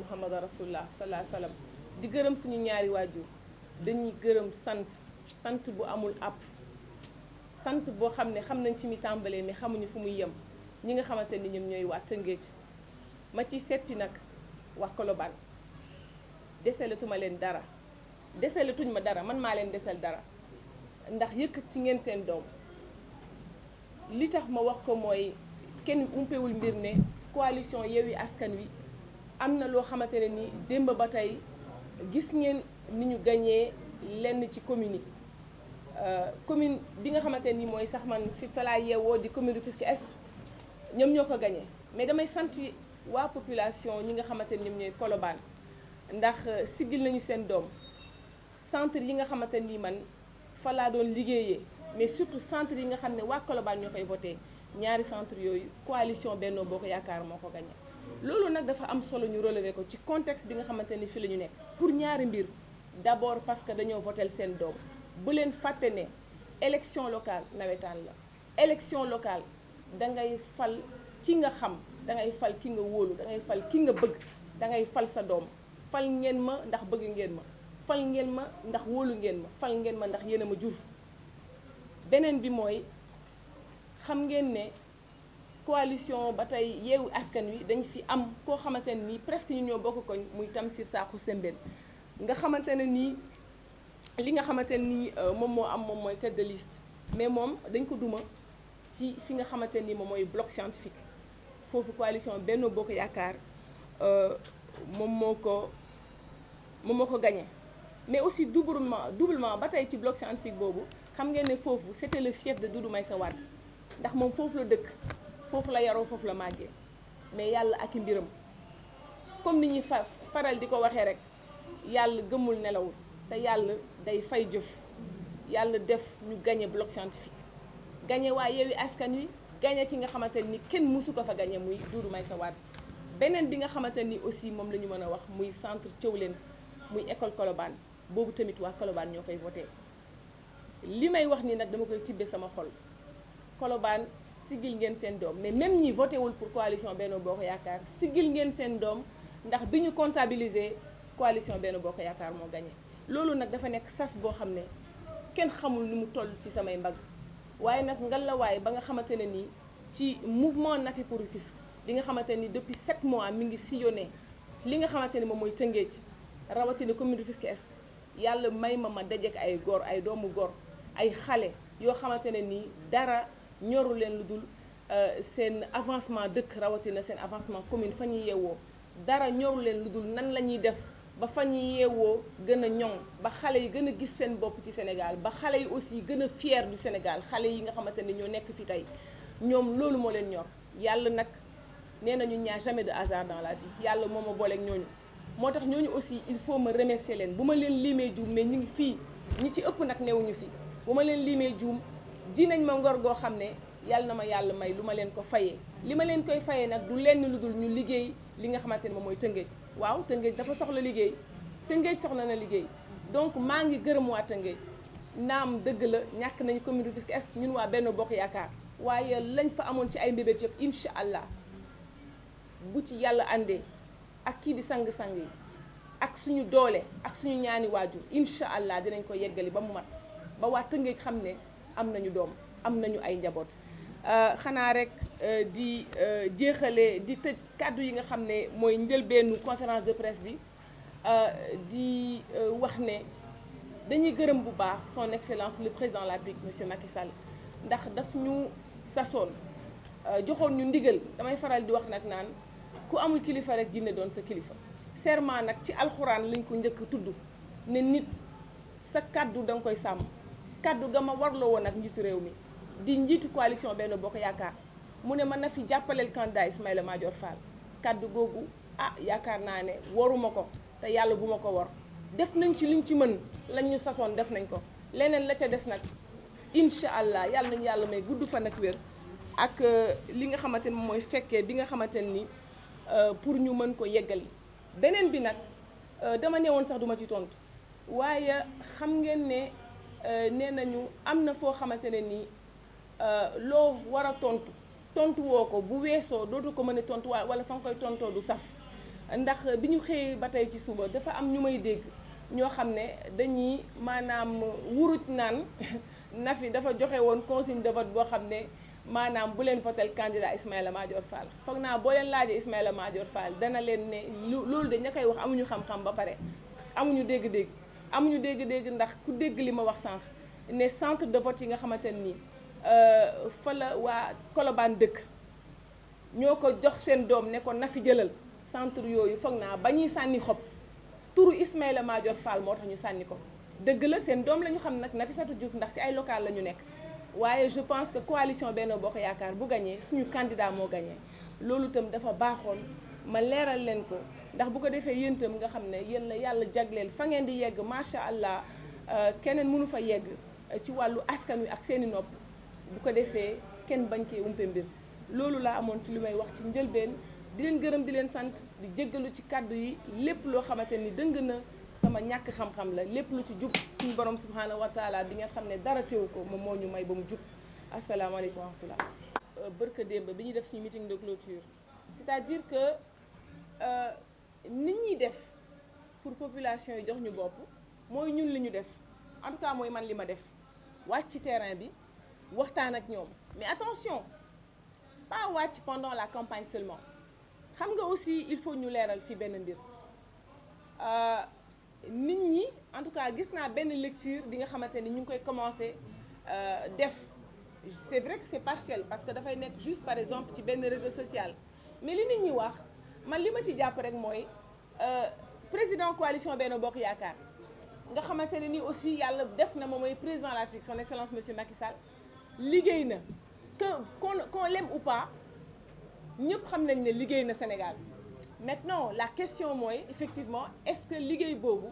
muhammad rasulullah sallallahu alayhi wa sallam di gërëm suñu ñaari waajur dañuy gërëm sant bu amul àpp sant boo xam ne xam nañ fi muy tàmbalee mais xamuñu fu muy yem ñi nga xamante ni ñoom ñooy waa Tëngéej ma ciy seppi nag wax Colobane deselatuma leen dara deselatuñ ma dara man maa leen desel dara ndax yëkkati ngeen seen doom li tax ma wax ko mooy kenn umpewul mbir ne coalition Yewwi Askan Wi am na loo xamante ne ni démb ba tey gis ngeen ni ñu gañee lenn ci commune yi commune bi nga xamante ni mooy sax man fi fa laa yeewoo di commune Rufisque Est ñoom ñoo ko gañee mais damay sant waa population ñi nga xamante ni ñoom ñooy Colobane ndax sigil nañu seen doom centre yi nga xamante ni man fa laa doon liggéeyee mais surtout centre yi nga xam ne waa Colobane ñoo fay voté ñaari centre yooyu coalition Benno Bokk Yaakaar moo ko gagné. loolu nag dafa am solo ñu relever ko ci contexte bi nga xamante ni fi la ñu nekk pour ñaari mbir d'abord parce que dañoo votel seen doom bu leen fàtte ne élection locale nawetaan la élection locale dangay fal ki nga xam dangay fal ki nga wóolu dangay fal ki nga bëgg dangay fal sa doom fal ngeen ma ndax bëgg ngeen ma fal ngeen ma ndax wóolu ngeen ma fal ngeen ma ndax yéen a ma jur. beneen bi mooy xam ngeen ne coalition ba tey Yewwi Askan Wi dañ fi am koo xamante ne nii presque ñu ñoo bokk koñ muy Tamsir Sakho Sembène nga xamante ne nii li nga xamante ne nii moom moo am moom mooy tête de liste mais moom dañ ko duma ci fi nga xamante ni moom mooy bloc scientifique foofu coalition Benno Bokk Yaakaar moom moo ko gagné mais aussi doublement ba tey ci bloc scientifique boobu xam ngeen ne foofu c'était le fief de Doudou Maïssa Wade ndax moom foofu la dëkk foofu la yaroo foofu la màggee mais yàlla ak i mbiram comme ni ñuy faral di ko waxee rek yàlla gëmul nelawul te yàlla day fay jëf yàlla def ñu gagné bloc scientifique gagné waa Yewwi Askan Wi gagné ki nga xamante ni kenn mësu ko fa gagné muy Doudou Maïssa Wade beneen bi nga xamante ni aussi moom la ñu mën a wax muy centre Thiawlène muy école Colobane boobu tamit waa Colobane ñoo fay voté li may wax ni nag dama koy tibbe sama xol Colobane sigil ngeen seen doom mais même ñi voté wul pour coalition Benno Bokk Yaakaar sigil ngeen seen doom ndax bi ñu comptabiliser coalition Benno Bokk Yaakaar moo gagné loolu nag dafa nekk sas boo xam ne kenn xamul ni mu toll ci samay mbagg waaye nag ngalawaay ba nga xamante ne nii ci mouvement Nafi pour Rufisque bi nga xamante ni depuis 7 mois mi ngi sillonné li nga xamante ni moom mooy Tëngéej rawatina commune Rufisque Est yàlla may ma dajeek ay góor ay doomu góor ay xale yoo xamante ne nii dara ñoru leen lu dul seen avancement dëkk rawatina seen avancement commune fa ñuy yeewoo dara ñoru leen lu dul nan la ñuy def ba fa ñuy yeewoo gën a ñoŋ ba xale yi gën a gis seen bopp ci Sénégal ba xale yi aussi gën a fier du Sénégal xale yi nga xamante ni ñoo nekk fi tey ñoom loolu moo leen ñor yàlla nag nee nañu ñaa jamais de hasard dans la vie yàlla moo ma booleeg ñooñu moo tax ñooñu aussi il faut ma remercier leen bu ma leen limee juum mais ñu ngi fii ñi ci ëpp nag newuñu fi bu ma leen limee juum ji nañ ma ngor goo xam ne yàlla na ma yàlla may lu ma leen ko fayee li ma leen koy fayee nag du lenn lu dul ñu liggéey li nga xamante ne moom mooy Tëngéej waaw Tëngéej dafa soxla liggéey Tëngéej soxla na liggéey donc maa ngi gërëm waa Tëngéej naam dëgg la ñàkk nañu commune Rufisque Est ñun waa Benno Bokk Yaakaar waaye lañ fa amoon ci ay mbébét yëpp incha allah bu ci yàlla àndee ak kii di sang-sang yi ak suñu doole ak suñu ñaani waajur incha allah dinañ ko yeggali ba mu mat ba waa Tëngéej xam ne am nañu doom am nañu ay njaboot xanaa rek di jeexale di tëj kàddu yi nga xam ne mooy njëlbeenu conférence de presse bi di wax ne dañuy gërëm bu baax son excellence le président de la République monsieur Macky Sall ndax daf ñu sasoon joxoon ñu ndigal damay faral di wax nag naan ku amul kilifa rek jinne doon sa kilifa serment nag ci alxuraan lañ ko njëkk tudd ne nit sa kàddu danga koy sàmm kàddu ga ma warloo woon ak njiitu réew mi di njiitu coalition Benno Bokk Yaakaar mu ne mën na fi jàppaleel candidat Ismaïla Madior Fall kàddu googu yaakaar naa ne waruma ko te yàlla bu ma ko war def nañ ci liñ ci mën lañ ñu sasoon def nañ ko leneen la ca des nag incha allah yàlla nañu yàlla may gudd fan ak wér ak li nga xamante ni mooy fekkee bi nga xamante ni pour ñu mën ko yeggali beneen bi nag dama newoon sax duma ci tontu waaye xam ngeen ne nee nañu am na foo xamante ne nii loo war a tontu woo ko bu weesoo dootu ko mën a tontu wala fa nga koy tontoo du saf ndax bi ñu xëyee ba tey ci suba dafa am ñu may dégg ñoo xam ne dañuy maanaam wuruj naan Nafi dafa joxe woon consigne de vote boo xam ne maanaam bu leen votel candidat Ismaïla Madior Fall. foog naa boo leen laajee Ismaïla Madior Fall dana leen ne loolu de ña koy wax amuñu xam-xam ba pare amuñu dégg-dégg ndax ku dégg li ma wax sànq ne centre de vote yi nga xamante nii fa la waa Colobane dëkk ñoo ko jox seen doom ne ko Nafi jëlal centre yooyu foog naa ba ñuy sànni xob turu Ismaïla Madior Fall moo tax ñu sànni ko dëgg la seen doom la ñu xam nag Nafissatou Diouf ndax ci ay local la ñu nekk waaye je pense que coalition Benno Bokk Yaakaar bu gagné suñu candidat moo gagné loolu itam dafa baaxoon ma leeral leen ko ndax bu ko defee yéen itam nga xam ne yéen la yàlla jagleel fa ngeen di yegg macha allah keneen mënu fa yegg ci wàllu askan wi ak seeni nopp bu ko defee kenn bañ cee umpe mbir loolu laa amoon ci li may wax ci njëlbeen di leen gërëm di leen sant di jéggalu ci kàddu yi lépp loo xamante ni dëng na sama ñàkk xam-xam la lépp lu ci jub suñu borom subhanahu wa taala bi nga xam ne dara teewu ko moom moo ñu may ba mu jub asalaamaaleykum wa rahmatullah bërka démb bi ñuy def suñu meeting de clôture c'est-à-dire que nit ñuy def pour population yi jox ñu bopp mooy ñun li ñu def en tout cas mooy man li ma def wàcc ci terrain bi waxtaan ak ñoom mais attention pas wàcc pendant la campagne seulement xam nga aussi il faut ñu leeral fi benn mbir nit ñi en tout cas gis naa benn lecture bi nga xamante ni ñu ngi koy commencer def c'est vrai que c'est partiel parce que dafay nekk juste par exemple ci benn réseau social mais li nit ñi wax man li ma ci jàpp rek mooy président coalition Benno Bokk Yaakaar nga xamante ne ni aussi yàlla def na moom mooy président de la République son excellence monsieur Macky Sall liggéey na que qu'on l'aime ou pas ñëpp xam nañ ne liggéey na Sénégal maintenant la question mooy effectivement est-ce que liggéey boobu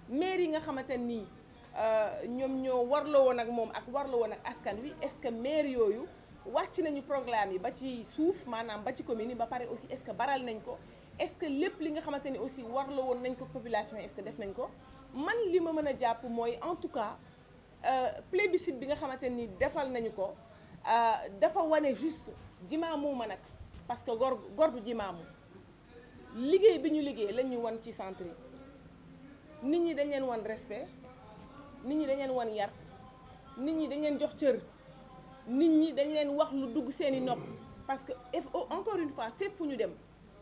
maire yi nga xamante nii ñoom ñoo warloo woon ak moom ak warloo woon ak askan wi est-ce que maire yooyu wàcc nañu programme yi ba ci suuf maanaam ba ci commune yi ba pare aussi est-ce que baral nañ ko est-ce que lépp li nga xamante ni aussi warloo woon nañ ko population est-ce que def nañ ko man li ma mën a jàpp mooy en tout cas plébiscite bi nga xamante ni defal nañu ko dafa wane juste jimaamu ma nag parce que gor du jimaamu liggéey bi ñu liggéey lañ ñu wan ci centre yi nit ñi dañ leen wan respect nit ñi dañ leen wan yar nit ñi dañ leen jox cër nit ñi dañ leen wax lu dugg seeni nopp parce que encore une fois fépp fu ñu dem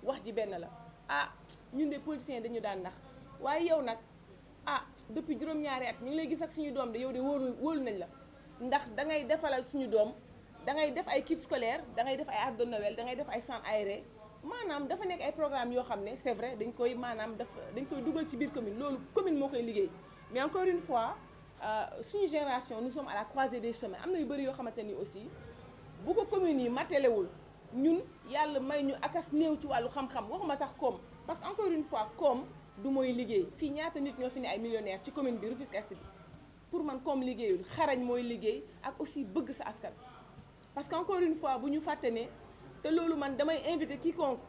wax ji benn la ah ñun de politiciens dañu daan nax waaye yow nag ah depuis juróom-ñaari at ñu ngi lay gis ak suñu doom de yow de wóolu nañ la ndax da ngay defalal suñu doom da ngay def ay kits scolaires da ngay def ay arbre de Noël da ngay def ay centres aérés maanaam dafa nekk ay programmes yoo xam ne c'est vrai dañ koy maanaam dañ koy dugal ci biir commune loolu commune moo koy liggéey mais encore une fois suñu génération nous sommes à la croisée des chemins am na yu bëri yoo xamante ni aussi bu ko communes yi mattelewul ñun yàlla may ñu akas néew ci wàllu xam-xam waxuma sax koom parce que encore une fois koom du mooy liggéey fii ñaata nit ñoo fi ne ay millionnaires ci commune bi Rufisque Est bi pour man koom liggéeyul xarañ mooy liggéey ak aussi bëgg sa askan parce que encore une fois bu ñu fàtte ne te loolu man damay inviter quiconque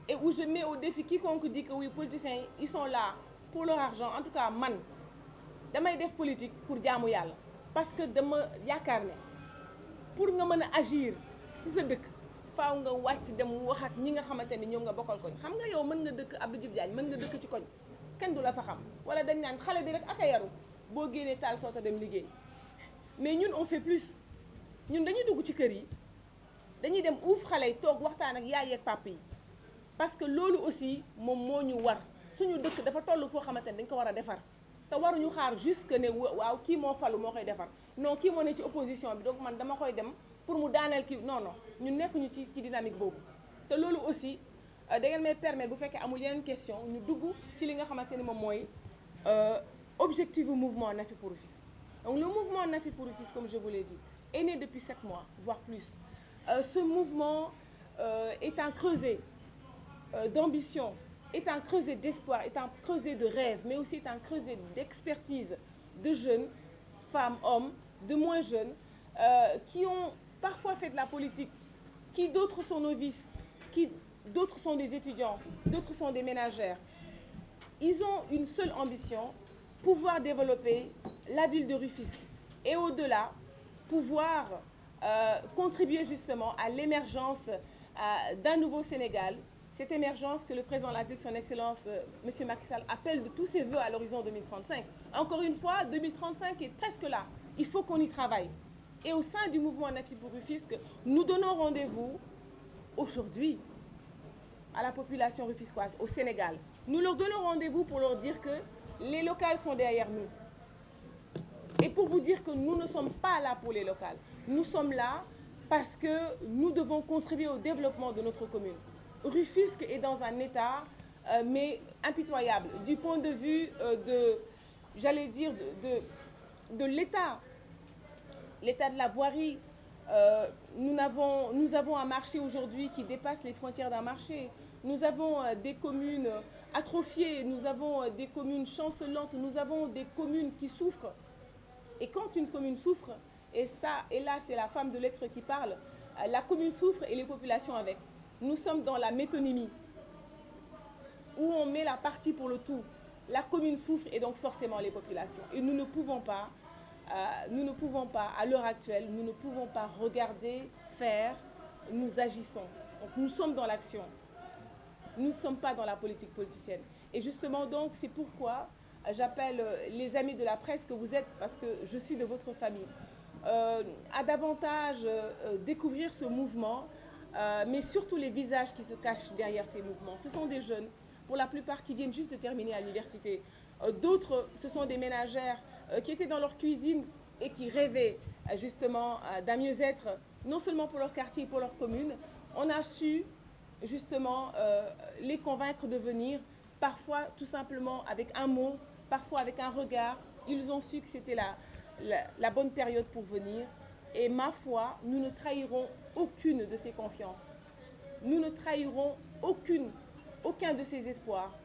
et où je mets au défi quiconque dit que oui politiciens yi ils sont là pour leur argent en tout cas man damay def politique pour jaamu yàlla parce que dama yaakaar ne pour nga mën a agir ci sa dëkk faaw nga wàcc dem wax ak ñi nga xamante ni ñoom nga bokkal koñ xam nga yow mën nga dëkk Abdou Diouf Diagne mën nga dëkk ci koñ kenn du la fa xam wala dañ naan xale bi rek ak a yaru boo génnee taal soo dem liggéey mais ñun on fait plus ñun dañuy dugg ci kër yi dañuy dem uuf xale yi toog waxtaan ak yaay ak papa yi parce que loolu aussi moom moo ñu war suñu dëkk dafa toll foo xamante ne dañ ko war a defar te waruñu xaar juste que ne waaw kii moo falu moo koy defar non kii moo ne ci opposition bi donc man dama koy dem pour mu daaneel kii non non ñun nekkuñu ci dynamique boobu te loolu aussi da ngeen may permettre bu fekkee amul yeneen question ñu dugg ci li nga xamante ni moom mooy objectif du mouvement Nafi pour Rufisque. Donc le mouvement Nafi pour Rufisque, comme je vous l'ai dit, est né depuis 7 mois, voire plus. Ce mouvement est un creuset d'ambition, est un creuset d'espoir, est un creuset de rêve, mais aussi est un creuset d'expertise de jeunes, femmes, hommes, de moins jeunes, qui ont parfois fait de la politique, qui d'autres sont novices, qui d'autres sont des étudiants, d'autres sont des ménagères. Ils ont une seule ambition, pouvoir développer la ville de Rufisque et au-delà, pouvoir contribuer justement à l'émergence d'un nouveau Sénégal cette émergence que le président de la République, son Excellence, M. Macky Sall, appelle de tous ses voeux à l'horizon 2035. Encore une fois, 2035 est presque là. Il faut qu'on y travaille. Et au sein du mouvement Nafi pour Rufisque, nous donnons rendez-vous aujourd'hui à la population rufisquoise, au Sénégal. Nous leur donnons rendez-vous pour leur dire que les locales sont derrière nous. Et pour vous dire que nous ne sommes pas là pour les locales. Nous sommes là parce que nous devons contribuer au développement de notre commune. Rufisque est dans un état, mais impitoyable, du point de vue de l'état de la voirie. Nous avons un marché aujourd'hui qui dépasse les frontières d'un marché. Nous avons des communes atrophiées, nous avons des communes chancelantes, nous avons des communes qui souffrent. Et quand une commune souffre, et là c'est la femme de lettres qui parle, la commune souffre et les populations avec. Nous sommes dans la métonymie, où on met la partie pour le tout. La commune souffre et donc forcément les populations. Et nous ne pouvons pas, à l'heure actuelle, nous ne pouvons pas regarder, faire, nous agissons. Donc nous sommes dans l'action. Nous ne sommes pas dans la politique politicienne. Et justement donc, c'est pourquoi j'appelle les amis de la presse que vous êtes, parce que je suis de votre famille, à davantage découvrir ce mouvement, mais surtout les visages qui se cachent derrière ces mouvements. Ce sont des jeunes, pour la plupart, qui viennent juste de terminer à l'université. D'autres, ce sont des ménagères qui étaient dans leur cuisine et qui rêvaient justement d'un mieux-être, non seulement pour leur quartier et pour leur commune. On a su justement les convaincre de venir, parfois tout simplement avec un mot, parfois avec un regard. Ils ont su que c'était la bonne période pour venir. Et ma foi, nous ne trahirons aucune de ces confiances. Nous ne trahirons aucun de ces espoirs.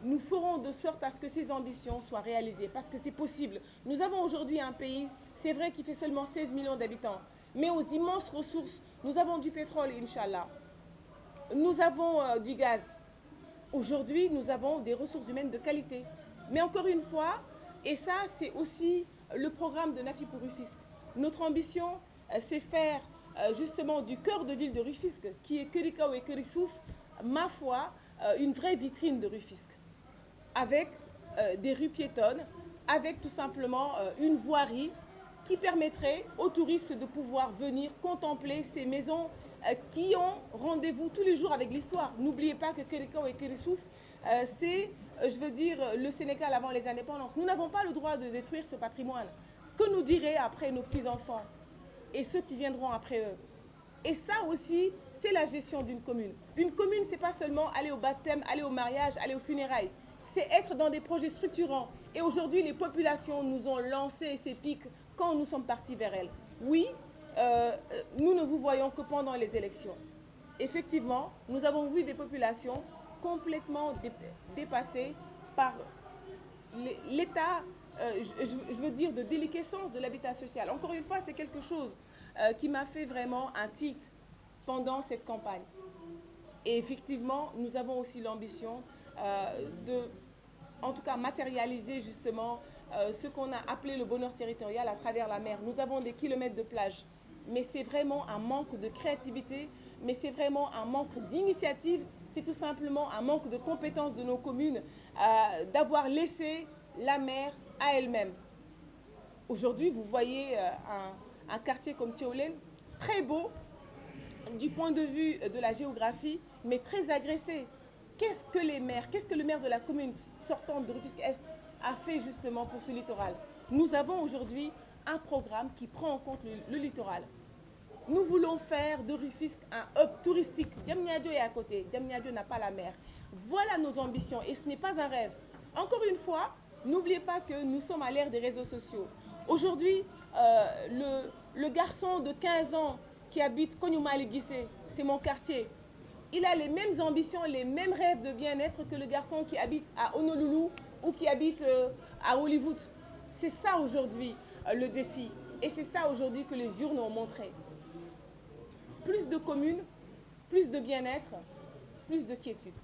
Nous ferons de sorte à ce que ces ambitions soient réalisées, parce que c'est possible. Nous avons aujourd'hui un pays, c'est vrai, qui fait seulement 16 millions d'habitants, mais aux immenses ressources. Nous avons du pétrole, Inch'Allah. Nous avons du gaz. Aujourd'hui, nous avons des ressources humaines de qualité. Mais encore une fois, et ça, c'est aussi le programme de Nafi pour Rufisque. Notre ambition, c'est faire justement du cœur de ville de Rufisque, qui est Kerikao et Kerissouf, ma foi, une vraie vitrine de Rufisque. Avec des rues piétonnes, avec tout simplement une voirie qui permettrait aux touristes de pouvoir venir contempler ces maisons qui ont rendez-vous tous les jours avec l'histoire. N'oubliez pas que Kerikao et Kerissouf, c'est, je veux dire, le Sénégal avant les indépendances. Nous n'avons pas le droit de détruire ce patrimoine. Que nous diraient après nos petits-enfants et ceux qui viendront après eux? Et ça aussi, c'est la gestion d'une commune. Une commune, ce n'est pas seulement aller au baptême, aller au mariage, aller aux funérailles. C'est être dans des projets structurants. Et aujourd'hui, les populations nous ont lancé ces pics quand nous sommes partis vers elles. Oui, nous ne vous voyons que pendant les élections. Effectivement, nous avons vu des populations complètement dépassées par l'état, je veux dire, de déliquescence de l'habitat social. Encore une fois, c'est quelque chose qui m'a fait vraiment un tilt pendant cette campagne. Et effectivement, nous avons aussi l'ambition en tout cas, matérialiser justement ce qu'on a appelé le bonheur territorial à travers la mer. Nous avons des kilomètres de plage, mais c'est vraiment un manque de créativité, mais c'est vraiment un manque d'initiative, c'est tout simplement un manque de compétences de nos communes d'avoir laissé la mer à elle-même. Aujourd'hui, vous voyez un quartier comme Tchéolène, très beau du point de vue de la géographie, mais très agressé. Qu'est-ce que le maire de la commune sortante de Rufisque-Est a fait justement pour ce littoral? Nous avons aujourd'hui un programme qui prend en compte le littoral. Nous voulons faire de Rufisque un hub touristique. Diamniadio est à côté, Diamniadio n'a pas la mer. Voilà nos ambitions et ce n'est pas un rêve. Encore une fois, n'oubliez pas que nous sommes à l'ère des réseaux sociaux. Aujourd'hui, le garçon de 15 ans qui habite Konyuma-Liguissé, c'est mon quartier, il a les mêmes ambitions, les mêmes rêves de bien-être que le garçon qui habite à Honolulu ou qui habite à Hollywood. C'est ça aujourd'hui le défi. Et c'est ça aujourd'hui que les urnes ont montré. Plus de communes, plus de bien-être, plus de quiétude.